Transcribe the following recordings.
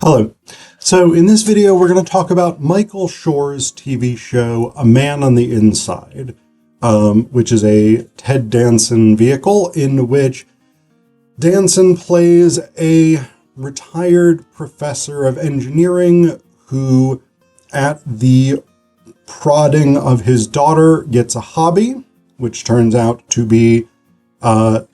Hello. So in this video, we're going to talk about Michael Schur's TV show, A Man on the Inside, which is a Ted Danson vehicle in which Danson plays a retired professor of engineering who, at the prodding of his daughter, gets a hobby, which turns out to be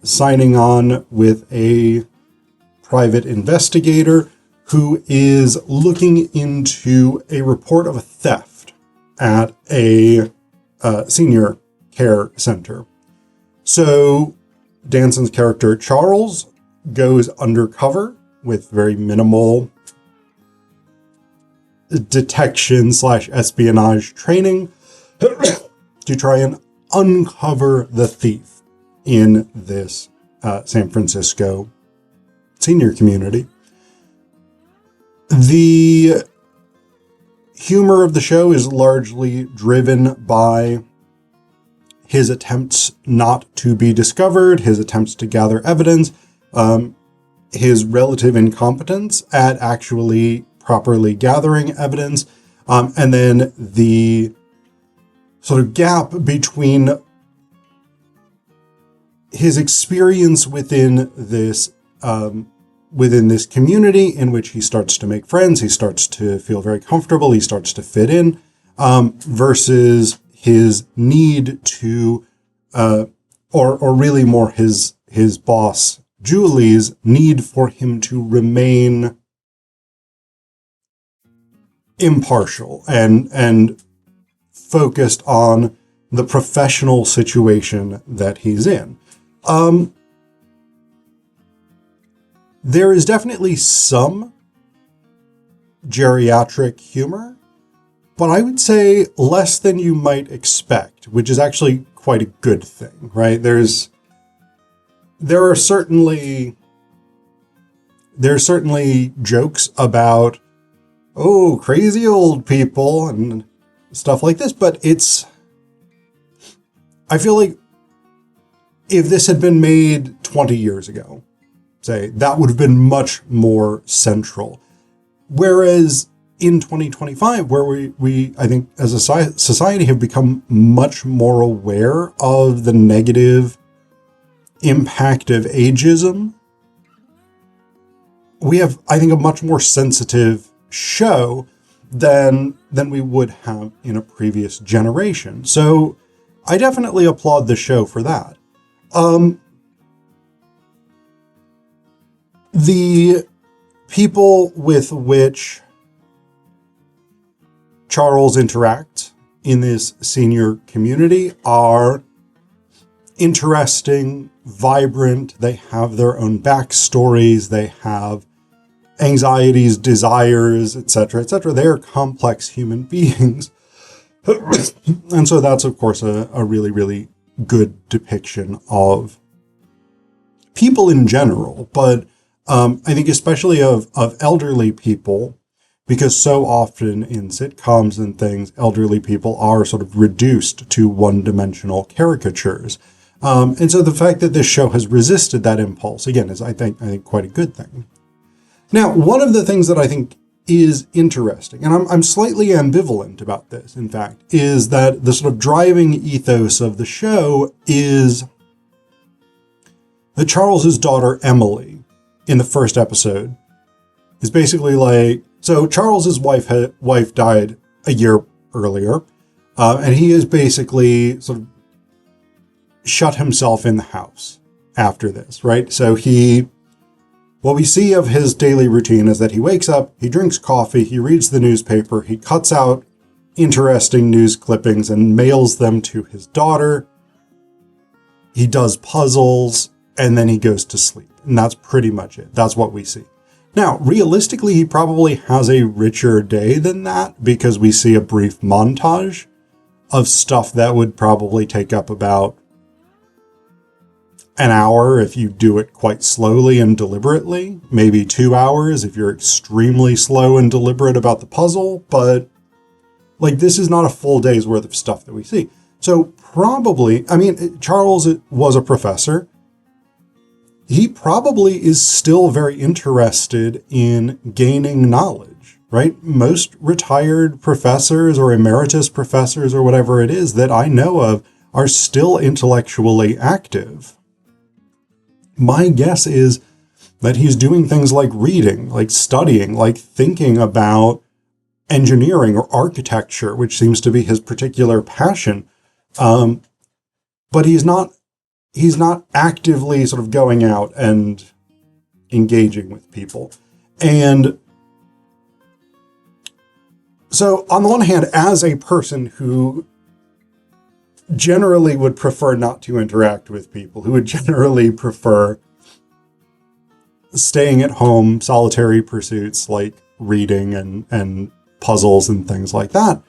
signing on with a private investigator who is looking into a report of a theft at a senior care center. So Danson's character Charles goes undercover with very minimal detection/espionage training to try and uncover the thief in this San Francisco senior community. The humor of the show is largely driven by his attempts not to be discovered, his attempts to gather evidence, his relative incompetence at actually properly gathering evidence, and then the sort of gap between his experience within this community in which he starts to make friends, he starts to feel very comfortable, he starts to fit in, versus his need to, or really more his boss, Julie's need for him to remain impartial and focused on the professional situation that he's in. There is definitely some geriatric humor, but I would say less than you might expect, which is actually quite a good thing, right? There's certainly jokes about, oh, crazy old people and stuff like this, but I feel like if this had been made 20 years ago, say, that would have been much more central. Whereas in 2025, where we I think as a society have become much more aware of the negative impact of ageism, we have, I think, a much more sensitive show than we would have in a previous generation. So I definitely applaud the show for that. The people with which Charles interacts in this senior community are interesting, vibrant, they have their own backstories, they have anxieties, desires, etc., etc. They are complex human beings. And so that's, of course, a really, really good depiction of people in general, but I think especially of elderly people, because so often in sitcoms and things, elderly people are sort of reduced to one-dimensional caricatures. And so the fact that this show has resisted that impulse, again, is I think quite a good thing. Now, one of the things that I think is interesting, and I'm slightly ambivalent about this, in fact, is that the sort of driving ethos of the show is that Charles's daughter, Emily, in the first episode, is basically like, so Charles's wife died a year earlier, and he has basically sort of shut himself in the house after this, right? So what we see of his daily routine is that he wakes up, he drinks coffee, he reads the newspaper, he cuts out interesting news clippings and mails them to his daughter. He does puzzles, and then he goes to sleep. And that's pretty much it. That's what we see. Now, realistically, he probably has a richer day than that, because we see a brief montage of stuff that would probably take up about an hour if you do it quite slowly and deliberately, maybe 2 hours if you're extremely slow and deliberate about the puzzle, but like this is not a full day's worth of stuff that we see. So probably, I mean, Charles was a professor. he probably is still very interested in gaining knowledge, right? Most retired professors or emeritus professors or whatever it is that I know of are still intellectually active. My guess is that he's doing things like reading, like studying, like thinking about engineering or architecture, which seems to be his particular passion. But he's not actively sort of going out and engaging with people. And so on the one hand, as a person who generally would prefer not to interact with people, who would generally prefer staying at home, solitary pursuits like reading and puzzles and things like that,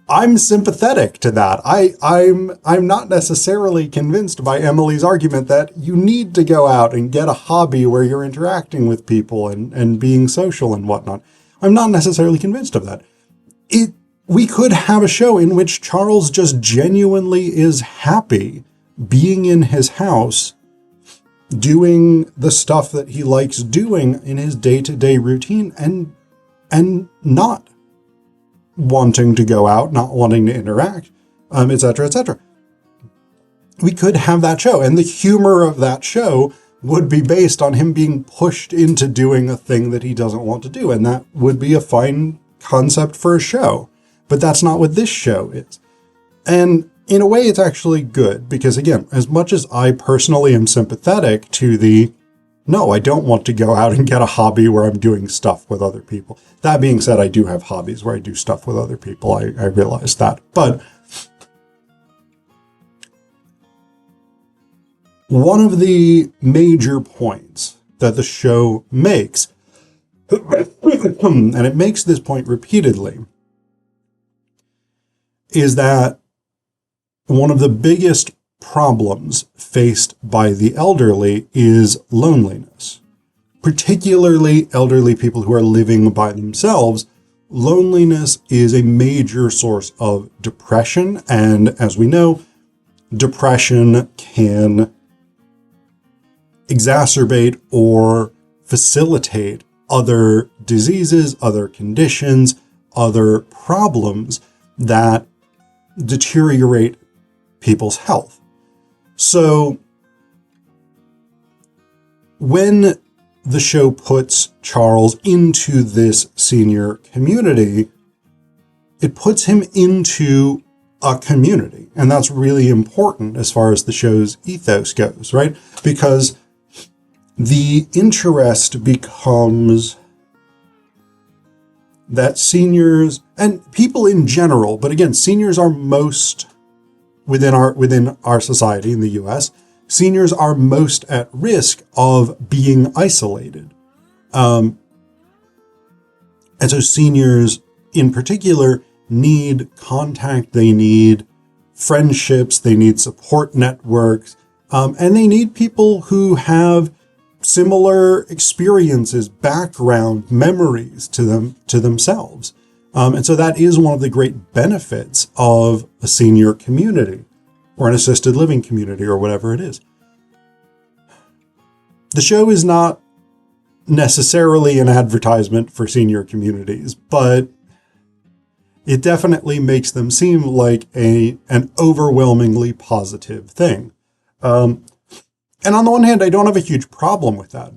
I'm sympathetic to that. I'm not necessarily convinced by Emily's argument that you need to go out and get a hobby where you're interacting with people and being social and whatnot. I'm not necessarily convinced of that. We could have a show in which Charles just genuinely is happy being in his house, doing the stuff that he likes doing in his day-to-day routine, and not wanting to go out, not wanting to interact, etc., etc. We could have that show, and the humor of that show would be based on him being pushed into doing a thing that he doesn't want to do, and that would be a fine concept for a show. But that's not what this show is. And in a way, it's actually good, because again, as much as I personally am sympathetic to no, I don't want to go out and get a hobby where I'm doing stuff with other people. That being said, I do have hobbies where I do stuff with other people. I realize that. But one of the major points that the show makes, and it makes this point repeatedly, is that one of the biggest problems faced by the elderly is loneliness. Particularly elderly people who are living by themselves, loneliness is a major source of depression. And as we know, depression can exacerbate or facilitate other diseases, other conditions, other problems that deteriorate people's health. So when the show puts Charles into this senior community, it puts him into a community. And that's really important as far as the show's ethos goes, right? Because the interest becomes that seniors and people in general, but again, seniors are most within our society in the US, seniors are most at risk of being isolated. And so seniors in particular need contact, they need friendships, they need support networks, and they need people who have similar experiences, background, memories to themselves. And so that is one of the great benefits of a senior community or an assisted living community or whatever it is. The show is not necessarily an advertisement for senior communities, but it definitely makes them seem like an overwhelmingly positive thing. And on the one hand, I don't have a huge problem with that.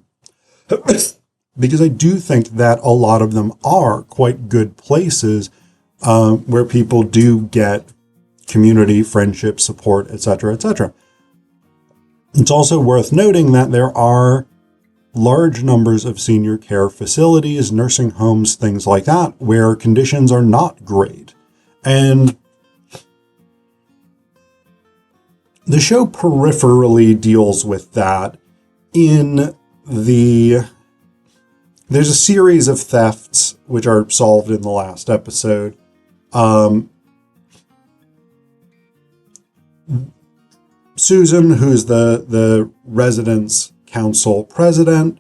Because I do think that a lot of them are quite good places where people do get community, friendship, support, etc., etc. It's also worth noting that there are large numbers of senior care facilities, nursing homes, things like that, where conditions are not great. And the show peripherally deals with that in there's a series of thefts which are solved in the last episode. Susan, who's the residence council president,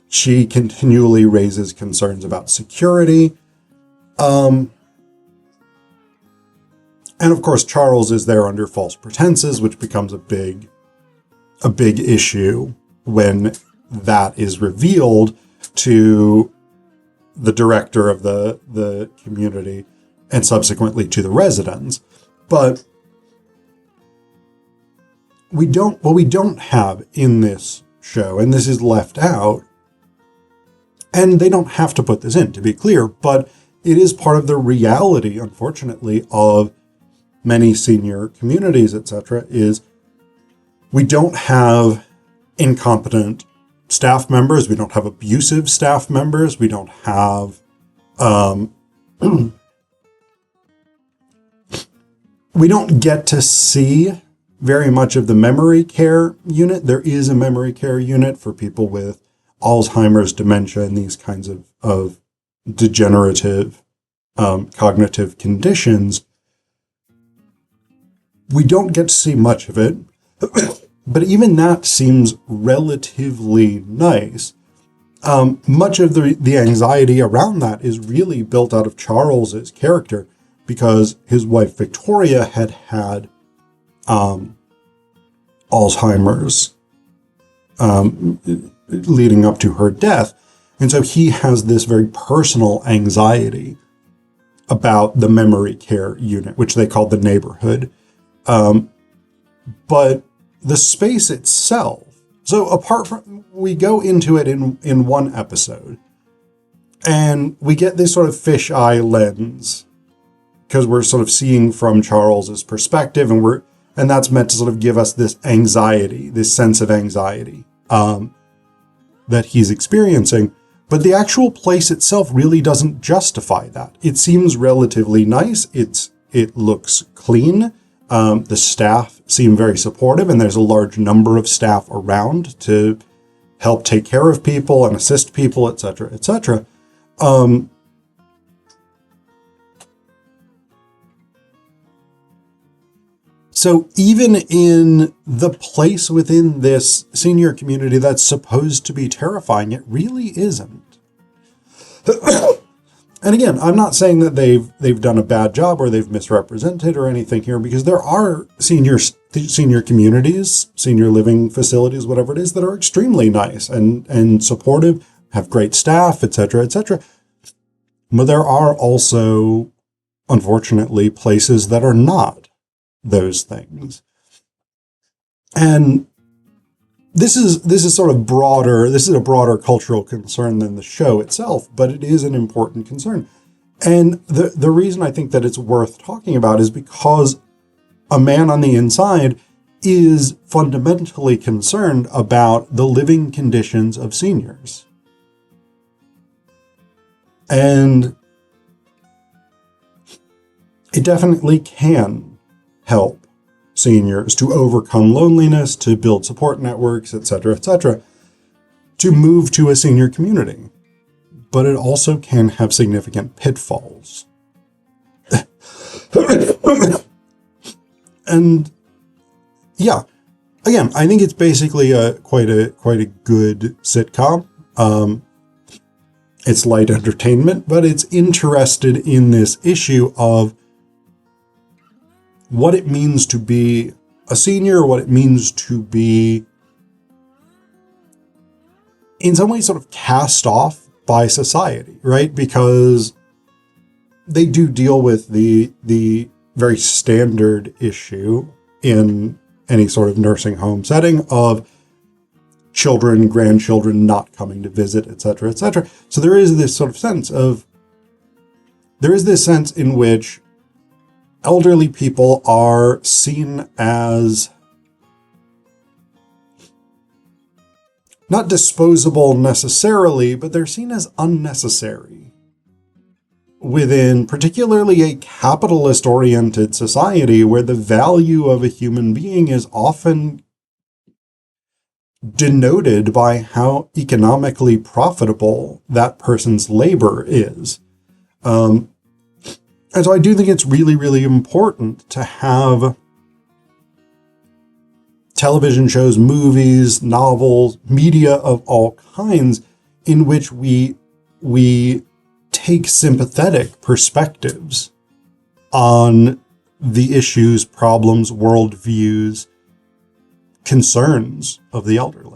she continually raises concerns about security. And of course, Charles is there under false pretenses, which becomes a big a big issue when that is revealed to the director of the community and subsequently to the residents. But what we don't have in this show, and this is left out, and they don't have to put this in, to be clear, but it is part of the reality, unfortunately, of many senior communities, etc., is we don't have incompetent staff members, we don't have abusive staff members, we don't have we don't get to see very much of the memory care unit. There is a memory care unit for people with Alzheimer's, dementia, and these kinds of degenerative cognitive conditions. We don't get to see much of it, but even that seems relatively nice. Much of the anxiety around that is really built out of Charles's character, because his wife Victoria had Alzheimer's leading up to her death. And so he has this very personal anxiety about the memory care unit, which they call the neighborhood. But the space itself, so apart from, we go into it in one episode, and we get this sort of fisheye lens, because we're sort of seeing from Charles's perspective, and that's meant to sort of give us this anxiety, this sense of anxiety that he's experiencing. But the actual place itself really doesn't justify that. It seems relatively nice. It looks clean. The staff seem very supportive, and there's a large number of staff around to help take care of people and assist people, etc., etc. So even in the place within this senior community that's supposed to be terrifying, it really isn't. And again, I'm not saying that they've done a bad job or they've misrepresented or anything here, because there are senior communities, senior living facilities, whatever it is, that are extremely nice and supportive, have great staff, etc., etc. But there are also, unfortunately, places that are not those things. And this is sort of broader. This is a broader cultural concern than the show itself, but it is an important concern. And the reason I think that it's worth talking about is because a man on the inside is fundamentally concerned about the living conditions of seniors. And it definitely can help seniors to overcome loneliness, to build support networks, etc., to move to a senior community. But it also can have significant pitfalls. And yeah, again, I think it's basically quite a good sitcom. It's light entertainment, but it's interested in this issue of what it means to be a senior, what it means to be in some ways sort of cast off by society, right? Because they do deal with the very standard issue in any sort of nursing home setting of children, grandchildren not coming to visit, etc., etc. So there is this sort of sense in which elderly people are seen as not disposable necessarily, but they're seen as unnecessary within particularly a capitalist-oriented society where the value of a human being is often denoted by how economically profitable that person's labor is. And so I do think it's really, really important to have television shows, movies, novels, media of all kinds in which we take sympathetic perspectives on the issues, problems, worldviews, concerns of the elderly.